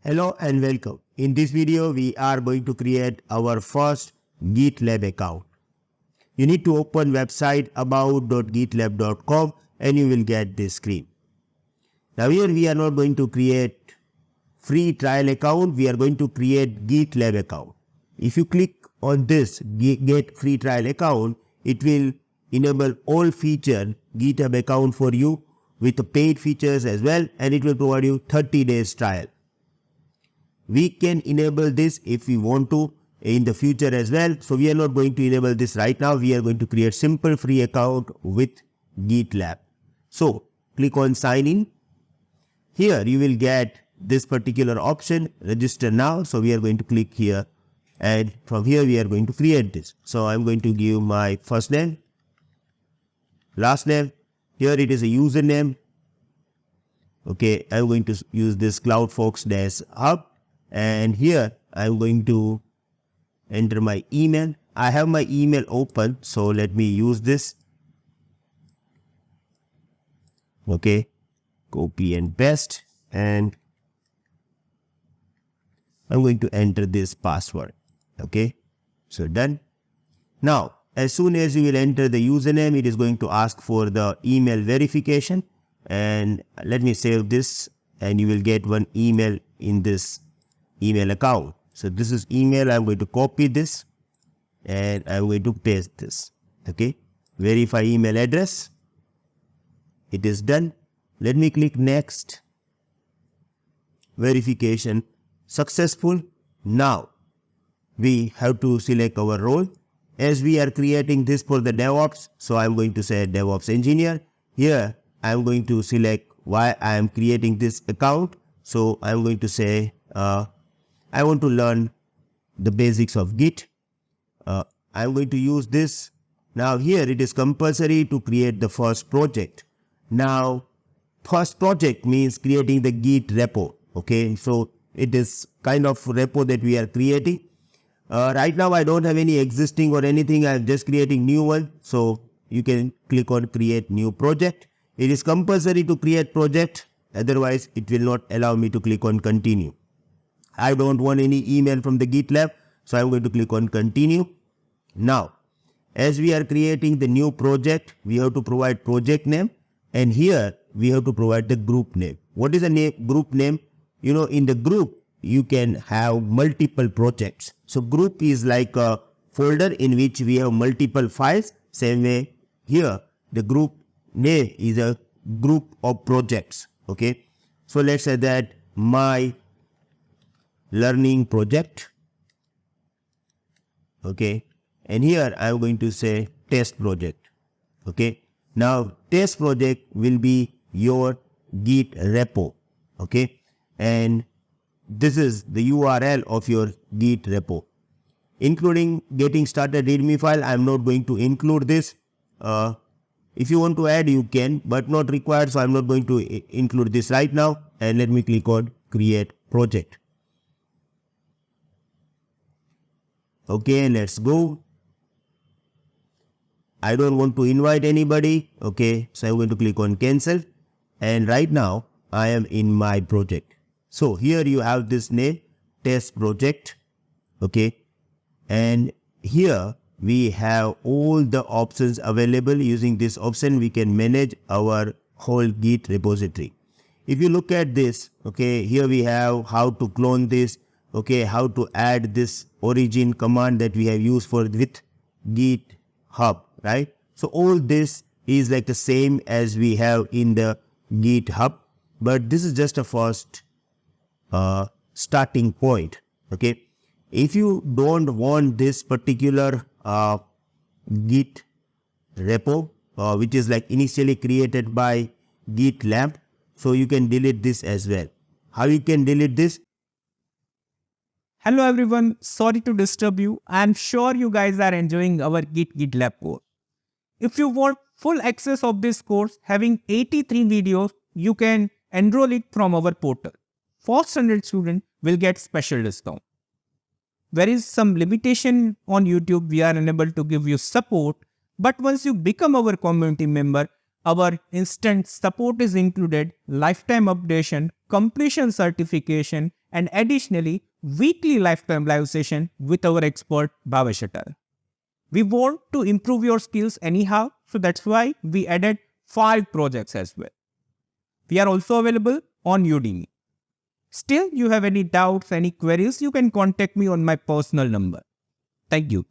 Hello and welcome. In this video, we are going to create our first GitLab account. You need to open website about.gitlab.com and you will get this screen. Now here we are not going to create free trial account, we are going to create GitLab account. If you click on this get free trial account, it will enable all feature GitHub account for you with the paid features as well, and it will provide you 30 days trial. We can enable this if we want to in the future as well. So we are not going to enable this right now. We are going to create simple free account with GitLab. So click on sign in. Here you will get this particular option, register now. So we are going to click here, and from here we are going to create this. So I'm going to give my first name, last name. Here it is a username. Okay, I'm going to use this CloudFolks HUB. And here I'm going to enter my email. I have my email open, so let me use this. Okay, copy and paste, and I'm going to enter this password. Okay, so done. Now, as soon as you will enter the username, it is going to ask for the email verification. And let me save this, and you will get one email in this email account. So this is email. I'm going to copy this and I'm going to paste this. Okay, verify email address. It is done. Let me click next. Verification successful. Now we have to select our role. As we are creating this for the DevOps, so I'm going to say DevOps engineer. Here I'm going to select why I am creating this account. So I'm going to say I want to learn the basics of Git. I'm going to use this. Now here it is compulsory to create the first project. Now first project means creating the Git repo. Okay, so it is kind of repo that we are creating. Right now I don't have any existing or anything. I'm just creating new one. So you can click on create new project. It is compulsory to create project. Otherwise it will not allow me to click on continue. I don't want any email from the GitLab, so I'm going to click on continue. Now, as we are creating the new project, we have to provide project name, and here we have to provide the group name. What is the group name? You know, in the group, you can have multiple projects. So group is like a folder in which we have multiple files. Same way here, the group name is a group of projects. Okay, so let's say that my learning project. Okay, and here I am going to say test project. Okay, now test project will be your Git repo. Okay, and this is the URL of your Git repo, including getting started readme file. I am not going to include this. If you want to add, you can, but not required. So I am not going to include this right now. And let me click on create project. Okay, let's go. I don't want to invite anybody. Okay, so I'm going to click on cancel. And right now I am in my project. So here you have this name, test project. Okay, and here we have all the options available. Using this option, we can manage our whole Git repository. If you look at this, okay, here we have how to clone this. Okay, how to add this origin command that we have used for with GitHub, right? So all this is like the same as we have in the GitHub, but this is just a first starting point. Okay, if you don't want this particular Git repo, which is like initially created by GitLab, so you can delete this as well. How you can delete this? Hello everyone, sorry to disturb you. I am sure you guys are enjoying our GitLab course. If you want full access of this course having 83 videos, you can enroll it from our portal. First 100 students will get special discount. There is some limitation on YouTube, we are unable to give you support, but once you become our community member, our instant support is included, lifetime updation, completion certification, and additionally, weekly lifetime live session with our expert Bhavesh Atal. We want to improve your skills anyhow, so that's why we added 5 projects as well. We are also available on Udemy. Still, you have any doubts, any queries, you can contact me on my personal number. Thank you.